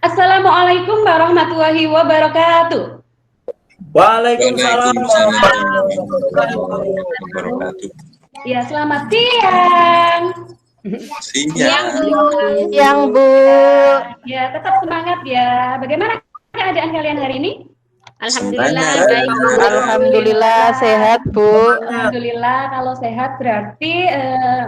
Assalamualaikum warahmatullahi wabarakatuh. Waalaikumsalam warahmatullahi wabarakatuh. Ya, selamat siang. Siang, Bu. Ya, tetap semangat ya. Bagaimana keadaan kalian hari ini? Alhamdulillah baik. Alhamdulillah sehat, Bu. Alhamdulillah kalau sehat berarti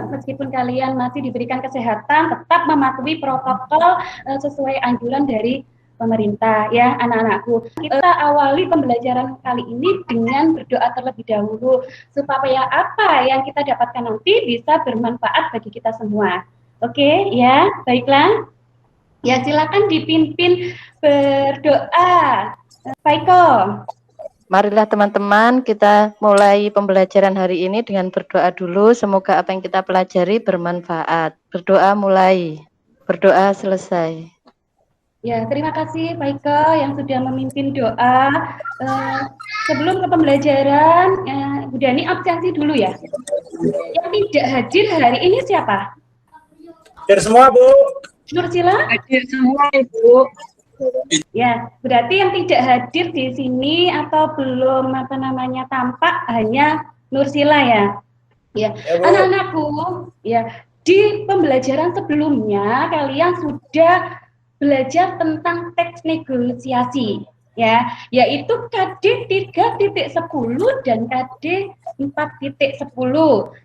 meskipun kalian masih diberikan kesehatan, tetap mematuhi protokol sesuai anjuran dari pemerintah ya anak-anakku. Kita awali pembelajaran kali ini dengan berdoa terlebih dahulu supaya apa yang kita dapatkan nanti bisa bermanfaat bagi kita semua. Oke ya, baiklah. Ya silakan dipimpin berdoa. Baiko. Marilah teman-teman kita mulai pembelajaran hari ini dengan berdoa dulu. Semoga apa yang kita pelajari bermanfaat. Berdoa mulai, berdoa selesai. Ya, terima kasih Pak Iko yang sudah memimpin doa. Sebelum ke pembelajaran, Bu Dani absensi dulu ya. Yang tidak hadir hari ini siapa? Hadir semua, Bu. Nursila? Hadir semua, Ibu. Ya, berarti yang tidak hadir di sini atau belum tampak hanya Nursila ya. Ya, anak-anakku, ya di pembelajaran sebelumnya kalian sudah belajar tentang teks negosiasi ya, yaitu KD 3.10 dan KD 4.10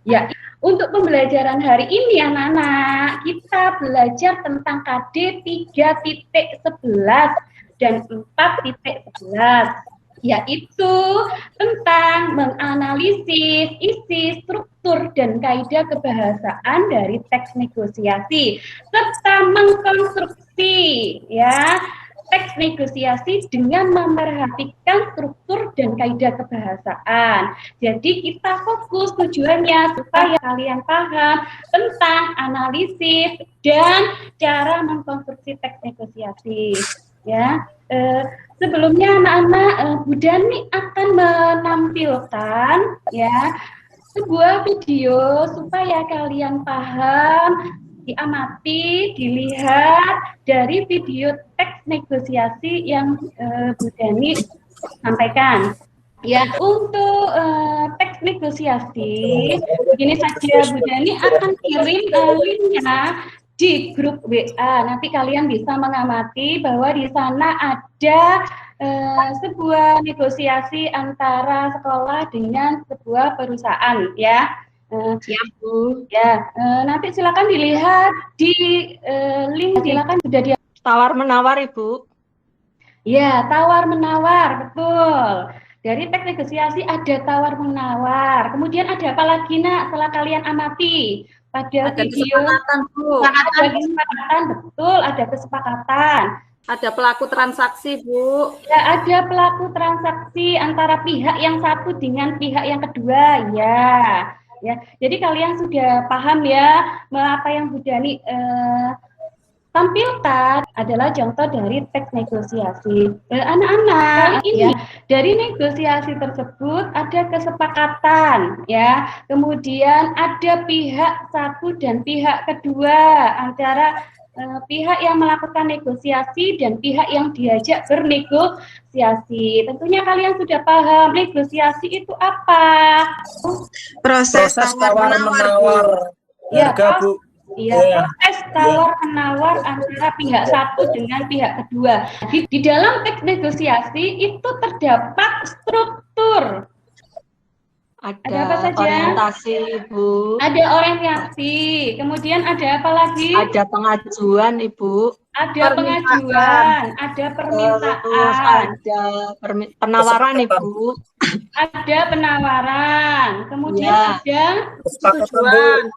ya. Untuk pembelajaran hari ini anak-anak kita belajar tentang KD 3.11 dan 4.11 yaitu tentang menganalisis isi, struktur, dan kaidah kebahasaan dari teks negosiasi serta mengkonstruksi ya teks negosiasi dengan memerhatikan struktur dan kaidah kebahasaan. Jadi kita fokus tujuannya supaya kalian paham tentang analisis dan cara mengkonstruksi teks negosiasi ya. Sebelumnya anak-anak Bu Dani akan menampilkan ya sebuah video supaya kalian paham, diamati, dilihat dari video teks negosiasi yang Bu Dani sampaikan. Ya, untuk teks negosiasi begini saja, Bu Dani akan kirim linknya di grup WA. Nanti kalian bisa mengamati bahwa di sana ada sebuah negosiasi antara sekolah dengan sebuah perusahaan ya. Siap, Bu. Ya, nanti silakan dilihat di link, silakan sudah dia. Tawar-menawar, Ibu. Ya, tawar-menawar, betul. Dari teks negosiasi ada tawar-menawar. Kemudian ada apa lagi nak setelah kalian amati? Pada video kesepakatan, Bu. Ada kesepakatan, betul, ada kesepakatan. Ada pelaku transaksi, Bu. Ya, ada pelaku transaksi antara pihak yang satu dengan pihak yang kedua, ya. Ya, jadi kalian sudah paham ya apa yang Bu Dani tampilkan adalah contoh dari teks negosiasi. Anak-anak, ini dari negosiasi tersebut ada kesepakatan, ya. Kemudian ada pihak satu dan pihak kedua antara pihak yang melakukan negosiasi dan pihak yang diajak bernegosiasi. Tentunya kalian sudah paham negosiasi itu apa? Proses tawar-menawar. Ya, Bu. Iya, proses tawar-menawar antara pihak satu dengan pihak kedua. Di dalam teks negosiasi itu terdapat struktur. Ada apa saja? Orientasi, Bu. Ada orientasi. Kemudian ada apa lagi? Ada pengajuan, Ibu. Ada pengajuan, ada permintaan. Ada penawaran, Ibu. Ada penawaran. Kemudian ada persetujuan.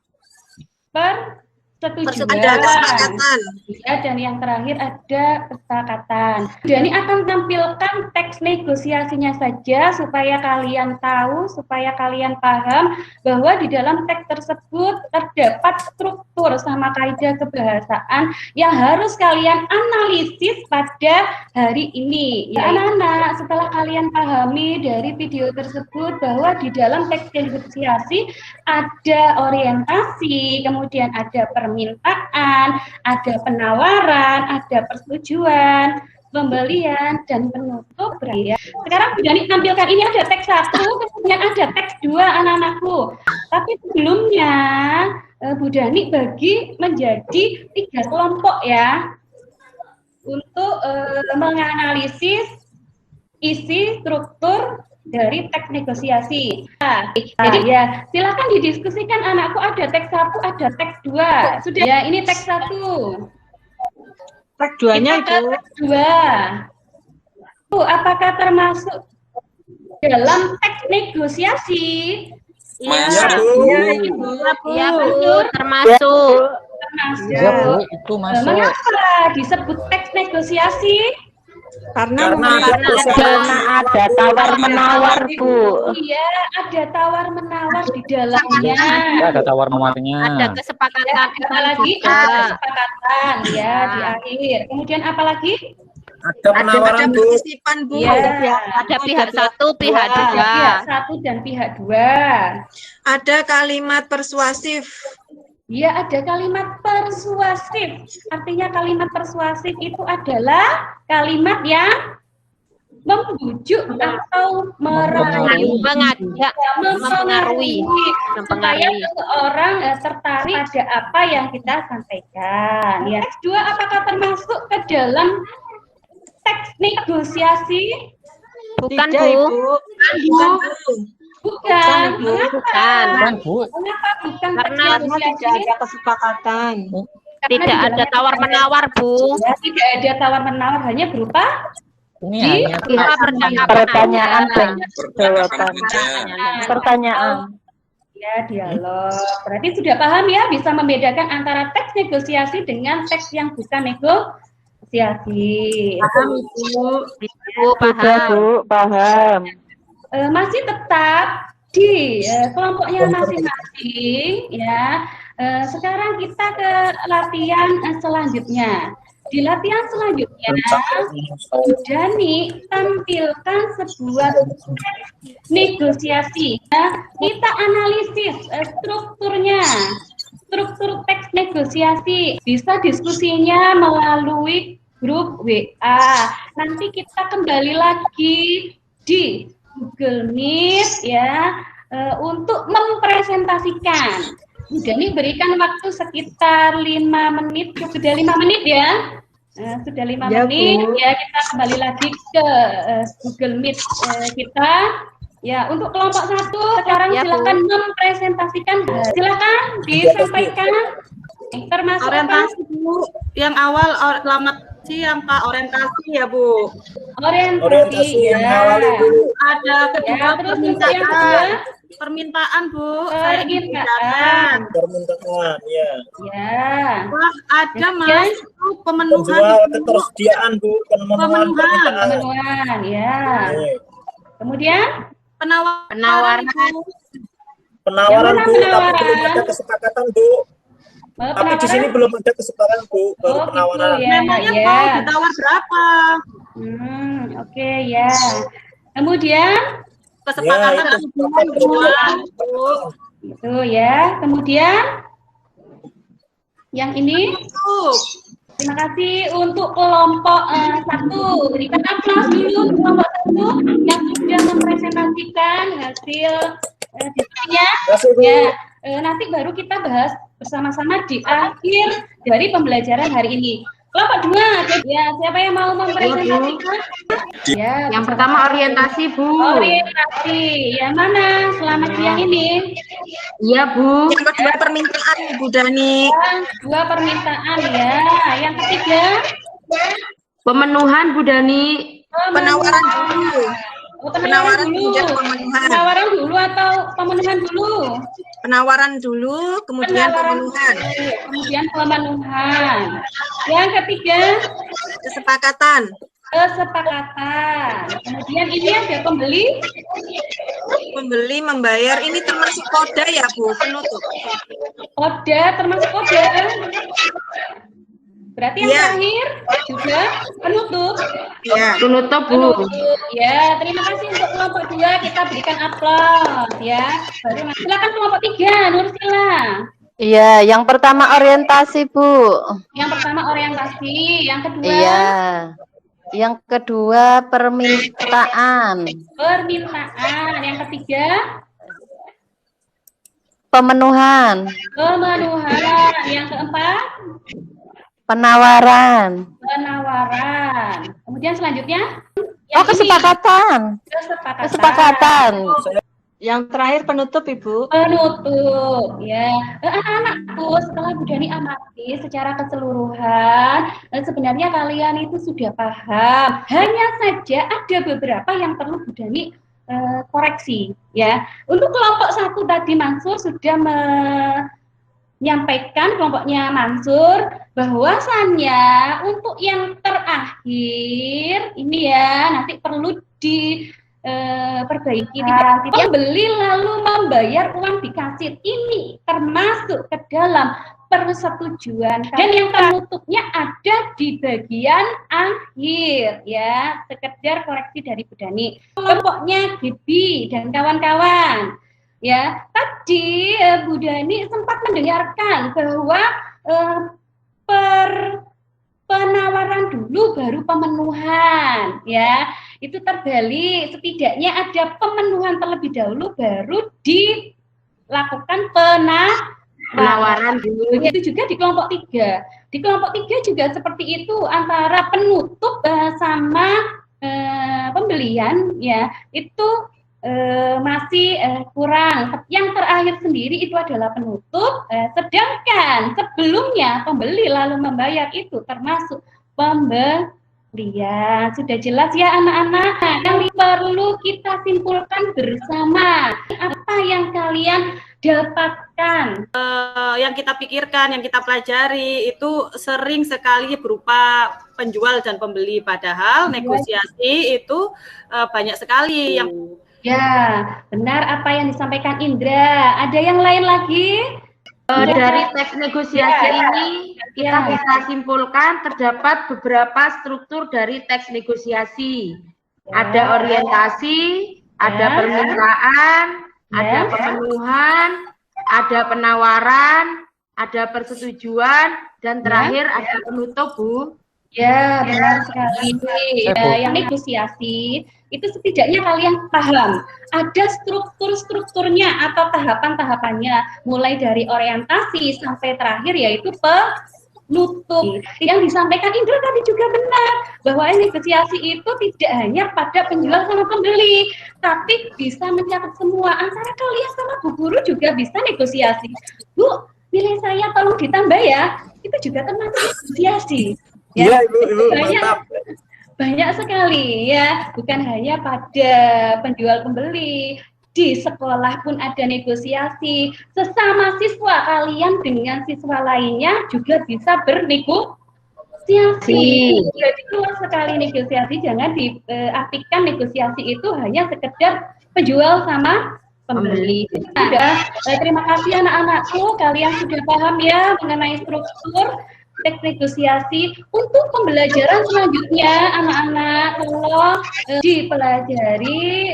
Persetujuan. Ada kesepakatan. Ya, dan yang terakhir ada kesepakatan. Dani akan tampilkan teks negosiasinya saja supaya kalian tahu, supaya kalian paham bahwa di dalam teks tersebut terdapat struktur sama kaidah kebahasaan yang harus kalian analisis pada hari ini. Ya, anak-anak, setelah kalian pahami dari video tersebut bahwa di dalam teks negosiasi ada orientasi, kemudian ada permintaan, permintaan, ada penawaran, ada persetujuan, pembelian, dan penutup. Ya. Sekarang Bu Dani tampilkan, ini ada teks 1, kemudian ada teks 2 anak-anakku. Tapi sebelumnya Bu Dani bagi menjadi 3 kelompok ya, untuk menganalisis isi struktur dari teks negosiasi. Jadi ya, silakan didiskusikan anakku, ada teks 1, ada teks 2. Sudah ya, ini teks 1. Teks 2-nya itu. Teks 2. Apakah termasuk dalam teks negosiasi? Masuk. Iya, Bu, termasuk. Iya, Bu, itu masuk. Mengapa disebut teks negosiasi? Karena ada tawar-menawar, Bu. Iya, ada tawar-menawar di dalamnya. Ya, ada tawar menawarnya. Ada kesepakatan Apalagi juga. ada kesepakatan ya di akhir. Kemudian apalagi? Ada penawaran, Bu. partisipan, Bu. Iya. Ada pihak 1, pihak Ada 2. pihak 1 dan pihak 2. Ada kalimat persuasif. Ya, ada kalimat persuasif. Artinya kalimat persuasif itu adalah kalimat yang membujuk atau merayu, Mengajak, mempengaruhi. supaya seseorang tertarik pada apa yang kita sampaikan. Ya. Teks 2 apakah termasuk ke dalam teks negosiasi? Bukan, Tidak, Bu. Ibu. Bukan, Bu. Bukan. Ibu. Mengapa? Bukan, Bu. Mengapa bukan teks Karena Karena tidak negosiasi? ada kesepakatan. Karena Tidak di ada dalamnya tawar-menawar, Bu. Ya, tidak ada tawar-menawar, hanya berupa Ini Di- hanya Berupa percakapan Pertanyaan aja. dan Percakapan aja. pertanyaan. ya dialog. Berarti sudah paham ya, bisa membedakan antara teks negosiasi dengan teks yang bukan negosiasi. Paham, Ibu. Bu, Sudah, paham. Bu, paham. Masih tetap di kelompoknya masing-masing ya. Sekarang kita ke latihan selanjutnya. Di latihan selanjutnya, Bu Dani tampilkan sebuah negosiasi. Kita analisis strukturnya, struktur teks negosiasi. Bisa diskusinya melalui grup WA. Nanti kita kembali lagi di Google Meet ya, untuk mempresentasikan. Sudah nih berikan waktu sekitar 5 menit, sudah 5 menit ya. Sudah 5 Ya, menit Bu. ya, kita kembali lagi ke Google Meet kita. Ya, untuk kelompok 1 sekarang Ya, Bu. silakan mempresentasikan. Silakan disampaikan. Termasuk apa? Orientasi, Bu. Yang awal selamat siang, Pak. Orientasi ya, Bu. Orientasi yang ya. awal itu. Ada kedua Ya, terus untuk yang kedua, permintaan, Bu. Saya ingin permintaan. Permintaan, ya. Ya. Wah, ada Kemudian, Mas pemenuhan. Penjual ketersediaan, Bu. Pemenuhan Pemenuhan. permintaan. Pemenuhan, ya. Oke. Kemudian, Penawaran. Bu. Penawaran, Yang mana Bu, tapi penawaran? belum ada kesepakatan, Bu. Tapi di sini belum ada kesepakatan, Bu. Baru Oh, penawaran. gitu ya. Memangnya ya. mau ditawar berapa? Oke ya. Kemudian, Kesepakatan Ya, itu hubungan jual, Bu. itu ya. Kemudian, yang ini. Tuh. Terima kasih untuk kelompok 1. Berikan aplaus dulu untuk kelompok 1 yang sudah mempresentasikan hasil diskusinya. Terima kasih, Bu. Ya, nanti baru kita bahas bersama-sama di akhir dari pembelajaran hari ini. Kelompok 2, ya siapa yang mau mempresentasikan? Ya, Yang bisa. pertama orientasi, Bu. Orientasi. Yang mana? Selamat siang ini. Iya, Bu. Yang kedua permintaan, Bu Dani. Yang 2 permintaan ya. Yang ketiga, Pemenuhan, Bu Dani. Penawaran dulu. Oh, Penawaran dulu. kemudian pemenuhan. Penawaran dulu atau pemenuhan dulu? Penawaran dulu, kemudian pemenuhan. Kemudian pemenuhan. Yang ketiga, Kesepakatan. kesepakatan. Kemudian ini ada pembeli. Pembeli membayar. Ini termasuk koda ya, Bu? Penutup. Koda, termasuk koda. Berarti yang Iya. terakhir juga penutup. Ya. Penutup, Bu. Penutup. Ya, terima kasih untuk kelompok 2. Kita berikan aplaus ya. Baru silakan kelompok 3, Nursila. Iya, yang pertama orientasi, Bu. Yang pertama orientasi, yang kedua Iya. Yang kedua permintaan. permintaan, yang ketiga Pemenuhan. pemenuhan, yang keempat Penawaran. penawaran. Kemudian selanjutnya Oh, kesepakatan. Kesepakatan. Yang terakhir penutup, Ibu. Penutup, ya. Anak-anakku, setelah Bu Dani amati secara keseluruhan, sebenarnya kalian itu sudah paham. Hanya saja ada beberapa yang perlu Bu Dani koreksi, ya. Untuk kelompok 1 tadi Mansur sudah menyampaikan, kelompoknya Mansur, bahwasannya untuk yang terakhir ini ya nanti perlu perbaiki, tidak membeli lalu membayar uang di kasir, ini termasuk ke dalam persetujuan, dan yang penutupnya ada di bagian akhir, ya. Sekedar koreksi dari Bu Dani. Kelompoknya Gibi dan kawan-kawan, ya, tadi Bu Dani sempat mendengarkan bahwa penawaran dulu baru pemenuhan, ya. Itu terbalik, setidaknya ada pemenuhan terlebih dahulu baru dilakukan penawaran dulu. Itu juga di kelompok 3. Di kelompok 3 juga seperti itu, antara penutup sama pembelian, ya, itu masih kurang. Yang terakhir sendiri itu adalah penutup, sedangkan sebelumnya pembeli lalu membayar itu termasuk pembelian. Sudah jelas ya anak-anak? Yang perlu kita simpulkan bersama, apa yang kalian dapatkan? Yang kita pikirkan, yang kita pelajari itu sering sekali berupa penjual dan pembeli, padahal negosiasi itu banyak sekali yang ya, benar apa yang disampaikan Indra. Ada yang lain lagi? Dari teks negosiasi ini kita bisa simpulkan terdapat beberapa struktur dari teks negosiasi. Ada orientasi, ada permintaan, ada pemenuhan, ada penawaran, ada persetujuan, dan terakhir ada penutup, Bu. Ya, benar sekali. Yang negosiasi itu setidaknya kalian paham ada strukturnya atau tahapan-tahapannya, mulai dari orientasi sampai terakhir yaitu penutup. Yang disampaikan Indra tadi juga benar, bahwa negosiasi itu tidak hanya pada penjual sama pembeli, tapi bisa mencakup semua. Antara kalian sama Bu Guru juga bisa negosiasi. Bu, nilai saya tolong ditambah ya. Itu juga termasuk negosiasi. Iya, Ibu, mantap. Banyak sekali, ya, bukan hanya pada penjual pembeli. Di sekolah pun ada negosiasi. Sesama siswa kalian dengan siswa lainnya juga bisa bernegosiasi. Jadi luas sekali negosiasi, jangan diartikan negosiasi itu hanya sekedar penjual sama pembeli. Terima kasih anak-anakku, kalian sudah paham ya mengenai struktur teks negosiasi. Untuk pembelajaran selanjutnya anak-anak tolong dipelajari,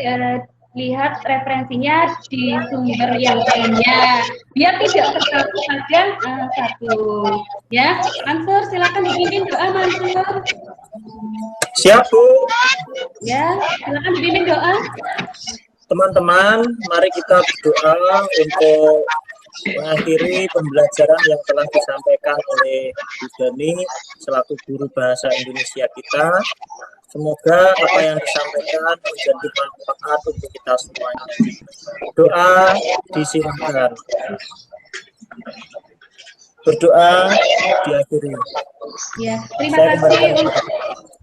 lihat referensinya di sumber yang lainnya biar tidak terpaku pada satu, ya. Mansur, silakan dipimpin doa, Mansur. Siap, Bu. Ya, silakan dipimpin doa. Teman-teman, mari kita berdoa untuk mengakhiri pembelajaran yang telah disampaikan oleh Bu Dani selaku guru bahasa Indonesia kita. Semoga apa yang disampaikan menjadi manfaat untuk kita semuanya. Doa disilakan. Berdoa diakhiri.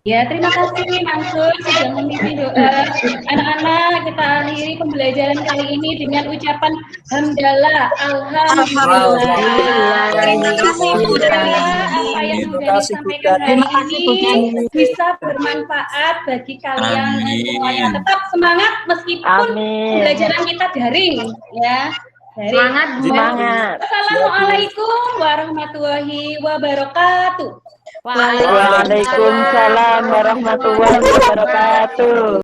Ya, terima kasih Mansur sudah memimpin doa. Anak-anak, kita akhiri pembelajaran kali ini dengan ucapan hamdalah, alhamdulillah. Terima kasih Bu Dani. Apa yang sudah disampaikan hari ini bisa bermanfaat bagi kalian semuanya. Tetap semangat meskipun pembelajaran kita daring, ya. Semangat. Assalamualaikum warahmatullahi wabarakatuh. Waalaikumsalam warahmatullahi wabarakatuh.